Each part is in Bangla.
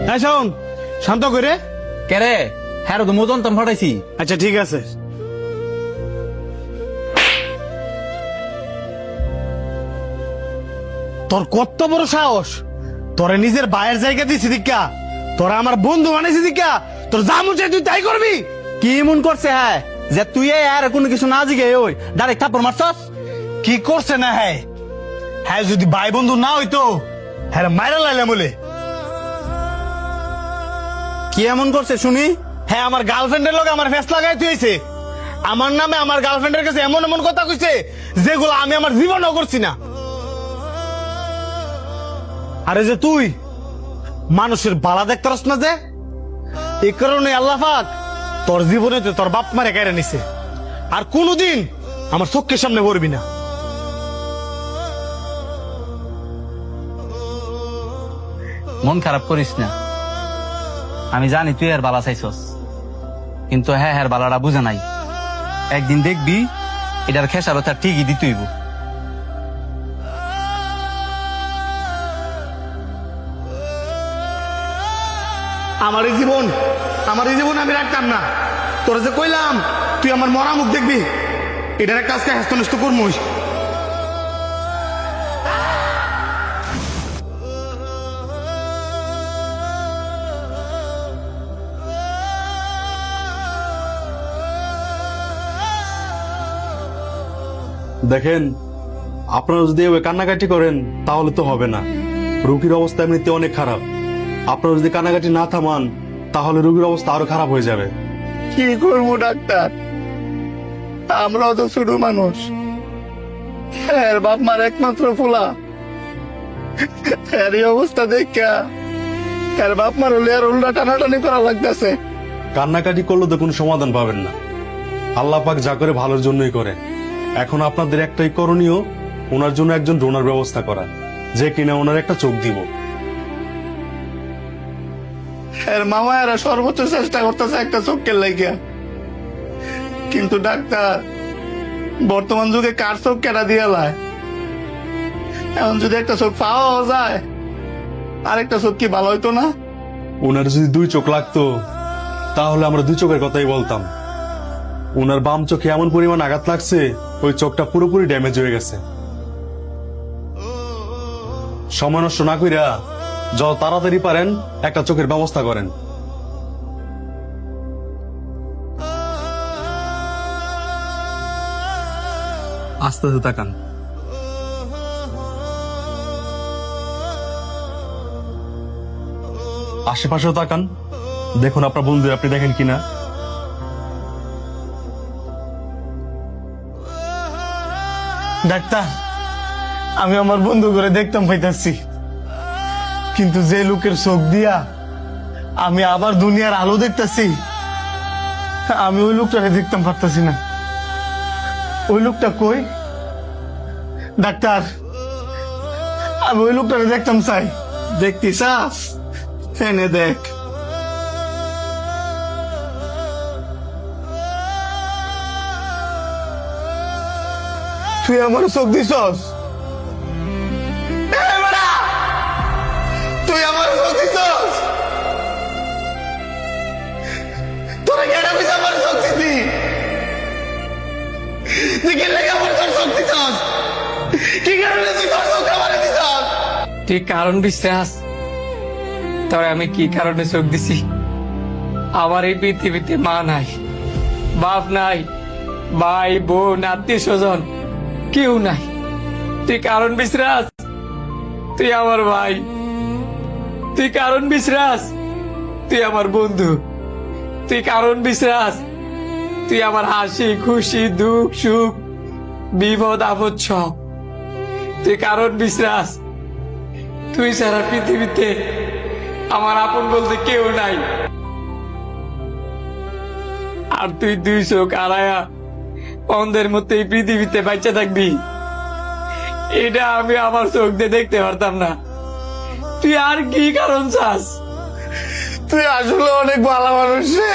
হ্যাঁ শোন, শান্ত করে। কে রে? হ্যাঁ তো মোজন তম ফাটাইছি। আচ্ছা ঠিক আছে। তোর কত বড় সাহস, তোরে নিজের ভাইয়ের জায়গা দিছি দিকা, তোরা আমার বন্ধু বানাইছি দিকা, তোর যা মন চাই তুই তাই করবি। কি মন করছে হ্যাঁ যে তুই আর কোনো কিছু না জিগে ওই ডাইরেক্ট থাপ্পড় মারছস? কি করছে না হ্যাঁ? হ্যাঁ যদি ভাই বন্ধু না হইতো হ্যাঁ মাইরা লাইলাম বলে। কি এমন করছে শুনি? হ্যাঁ আমার গার্লফ্রেন্ডের লগে আমার ফেস লাগাই তুইছে, আমার নামে আমার গার্লফ্রেন্ডের কাছে এমন এমন কথা কইছে যেগুলো আমি আমার জীবনও করছি না। আরে যে তুই মানুষের বালা দেখতেরস না যে, এই কারণে আল্লাহ পাক তোর জীবনে তোর বাপ মারে কেড়ে নিছে, আর কোনোদিন আমার চোখের সামনে পড়বি না। মন খারাপ করিস না, আমি জানি তুই আর বালা চাইছস, কিন্তু হ্যাঁ হ্যাঁ বালাটা বুঝে নাই। একদিন দেখবি এটার খেসারত আর ঠিকই দিতে হইব। আমার এই জীবন আমি রাখতাম না। তোর যে কইলাম তুই আমার মরা মুখ দেখবি, এটার একটা আজকে হ্যাস্ত করমুস। দেখেন, আপনারা যদি এভাবে কান্নাকাটি করেন তাহলে তো হবে না। রোগীর অবস্থা এমনিতে অনেক খারাপ, আপনারা যদি কান্নাকাটি না থামান তাহলে রোগীর অবস্থা আরো খারাপ হয়ে যাবে। কি করবো ডাক্তার, আমরাও তো ছোট মানুষ, এর বাপ মার একমাত্র ফুলা, এর অবস্থা দেখা এর বাপ মার হলে আর উল্টা টানাটানি করা লাগতেছে। কান্নাকাটি করলে তো কোনো সমাধান পাবেন না। আল্লাহ পাক যা করে ভালোর জন্যই করে। এখন আপনাদের একটাই করণীয়, ওনার জন্য একজন ডোনার ব্যবস্থা করা, যে কিনা ওনার একটা চোখ দিব। এর মামা এরা সর্বোচ্চ চেষ্টা করতেছে একটা চোখের লাগিয়া, কিন্তু ডাক্তার বর্তমান যুগে কার চোখ কেটা দিয়ে লায়? এখন যদি একটা চোখ পাওয়া যায় আরেকটা চোখ কি ভালো হইতো না? ওনার যদি 2 চোখ লাগতো তাহলে আমরা 2 চোখের কথাই বলতাম। ওনার বাম চোখে এমন পরিমাণ আঘাত লাগছে, ওই চোখটা পুরোপুরি ড্যামেজ হয়ে গেছে। সময় নষ্ট না কইরা যত তাড়াতাড়ি পারেন একটা চোখের ব্যবস্থা করেন। আস্তে আস্তে তাকান। আশেপাশেও তাকান, দেখুন আপনার বন্ধু আপনি দেখেন কিনা। ডাক্তার, আমি আমার বন্ধু করে দেখতাম পাইতাছি, কিন্তু যে লোকের চোখ দিয়া আমি আবার দুনিয়ার আলো দেখতাছি, আমি ওই লোকটাকে দেখতাম পারতাছি না। ওই লোকটা কই? ডাক্তার, আমি ওই লোকটাকে দেখতাম চাই। দেখতি চাস? এনে দেখ। তুই আমার চোখ দিছস? তুই আমার চোখ দিছস? তোরা কেন কইছ আমার চোখ দিতি? তুই কেন আমার চোখ দিছস? কি কারণে তুই তোর চোখ আমারে দিছস? তুই কারণ বিশ্বাস তবে আমি কি কারণে চোখ দিছি? আমার এই পৃথিবীতে মা নাই, বাপ নাই, ভাই বোন আত্মীয় স্বজন কেউ নাই। তুই কারণ বিশ্বাস, তুই আমার ভাই। তুই কারণ বিশ্বাস, তুই আমার বন্ধু। তুই কারণ বিশ্বাস, তুই আমার হাসি খুশি দুঃখ সুখ বিপদ আপদ সব। তুই কারণ বিশ্বাস, তুই সারা পৃথিবীতে আমার আপন বলতে কেউ নাই। আর তুই 2 চোখ আড়ায়া অন্ধের মতো এই পৃথিবীতে বাচ্চা থাকবি, এটা আমি আমার চোখ দিয়ে দেখতে পারতাম না। তুই আর কি কারণ চাস? তুই আসলে অনেক ভালো মানুষ রে।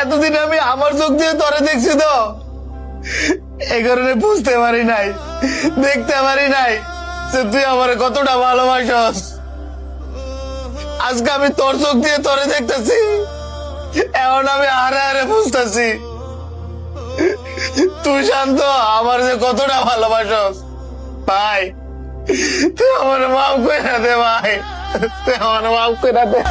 এতদিন আমি আমার চোখ দিয়ে তোরে দেখছি তো, এই কারণে বুঝতে পারি নাই, দেখতে পারি নাই যে তুই আমার কতটা ভালোবাসস। আজকে আমি তোর চোখ দিয়ে তোরে দেখতেছি, এখন আমি হারে হারে বুঝতেছি তুই শান্ত আমার যে কতটা ভালোবাসস। ভাই তুই আমার মাফ করে দে, ভাই তুই আমার মাফ করে দে।